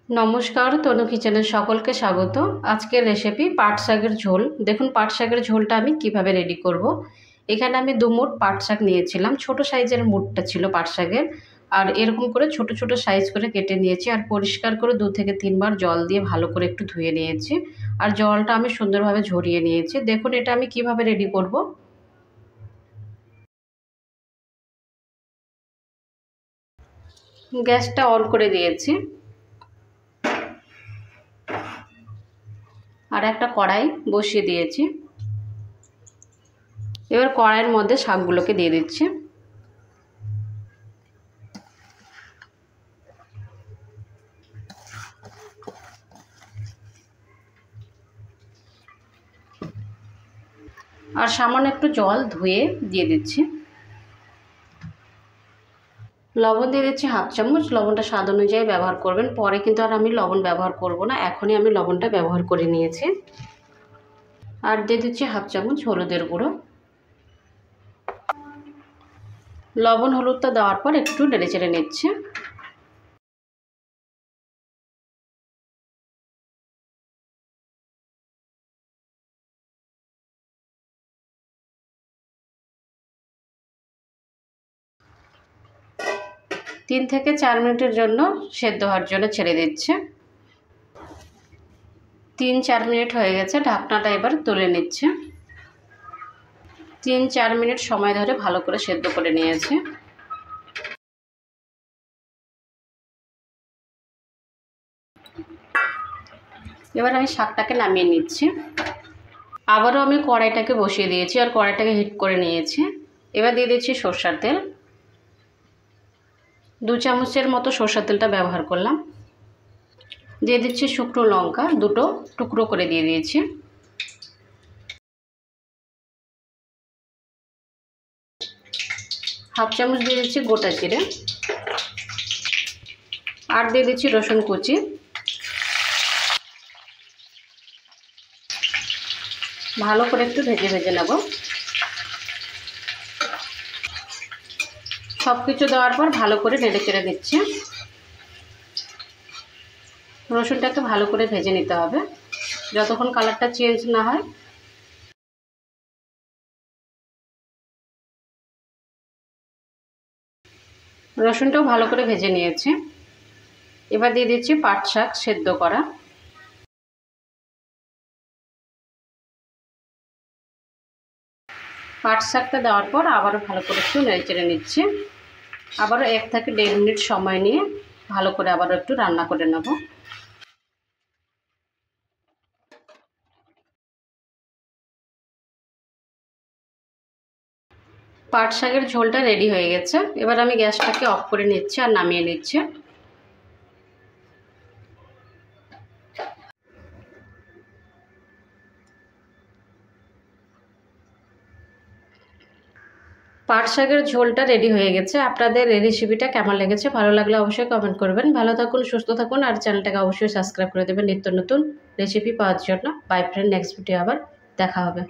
নমস্কার, তনু কিচেনের সকলকে স্বাগত। আজকের রেসিপি পাট শাকের ঝোল। দেখুন পাট শাকের ঝোলটা আমি কিভাবে রেডি করব। এখানে আমি 2 মুঠ পাট শাক নিয়েছিলাম। ছোট সাইজের মুঠটা ছিল পাট শাকের। আর এরকম করে ছোট ছোট সাইজ করে কেটে নিয়েছি আর পরিষ্কার করে 2 থেকে 3 বার জল দিয়ে ভালো করে একটু ধুয়ে নিয়েছি। আর জলটা আমি সুন্দরভাবে ঝরিয়ে নিয়েছি। দেখুন এটা আমি কিভাবে রেডি করব। গ্যাসটা অন করে দিয়েছি আর একটা কড়াই বসিয়ে দিয়েছি। এবার কড়াইয়ের মধ্যে শাকগুলোকে দিয়ে দিচ্ছি। আর সামান্য একটু জল ধুয়ে দিয়ে দিচ্ছি। লবণ দিয়ে দিচ্ছি হাফ চামচ। লবণটা স্বাদ অনুযায়ী ব্যবহার করবেন, পরে কিন্তু আর আমি লবণ ব্যবহার করব না, এখনই আমি লবণটা ব্যবহার করে নিয়েছি। আর দিয়ে দিচ্ছি হাফ চামচ হলুদের গুঁড়ো। লবণ হলুদটা দেওয়ার পর একটু নেড়ে চেড়ে নিচ্ছি। তিন থেকে 4 মিনিটের জন্য সেদ্ধ হওয়ার জন্য ছেড়ে দিচ্ছি। 3-4 মিনিট হয়ে গেছে, ঢাকনাটা এবার তুলে নিচ্ছে। 3-4 মিনিট সময় ধরে ভালো করে সেদ্ধ করে নিয়েছি। এবার আমি শাকটাকে নামিয়ে নিচ্ছি। আবারও আমি কড়াইটাকে বসিয়ে দিয়েছি আর কড়াইটাকে হিট করে নিয়েছি। এবার দিয়ে দিচ্ছি সরষের তেল। 2 চামচের মতো সরষের তেলটা ব্যবহার করলাম। দিয়ে দিচ্ছি শুকনো লঙ্কা, 2টো টুকরো করে দিয়ে দিয়েছি। হাফ চামচ দিয়ে দিচ্ছি গোটা জিরে। আর দিয়ে দিচ্ছি রসুন কুচি। ভালো করে একটু ভেজে ভেজে নেব। সব কিছু দেওয়ার পর ভালো করে নেড়ে চেড়ে দিচ্ছি। রসুনটাকে ভালো করে ভেজে নিতে হবে যতক্ষণ কালারটা চেঞ্জ না হয়। রসুনটাও ভালো করে ভেজে নিয়েছি। এবার দিয়ে দিচ্ছি পাট শাক সেদ্ধ করা। পাট শাকটা দেওয়ার পর আবারও ভালো করে একটু নেড়ে চেড়ে নিচ্ছি। আবারও 1 থেকে 1.5 মিনিট সময় নিয়ে ভালো করে আবারও একটু রান্না করে নেব। পাট শাকের ঝোলটা রেডি হয়ে গেছে। এবার আমি গ্যাসটাকে অফ করে নিচ্ছি আর নামিয়ে নিচ্ছি। পাট শাকের ঝোলটা রেডি হয়ে গেছে। আপনাদের এই রেসিপিটা কেমন লেগেছে, ভালো লাগলে অবশ্যই কমেন্ট করবেন। ভালো থাকুন, সুস্থ থাকুন আর চ্যানেলটাকে অবশ্যই সাবস্ক্রাইব করে দেবেন নিত্য নতুন রেসিপি পাওয়ার জন্য। বাই ফ্রেন্ড, নেক্সট ভিডিও আবার দেখা হবে।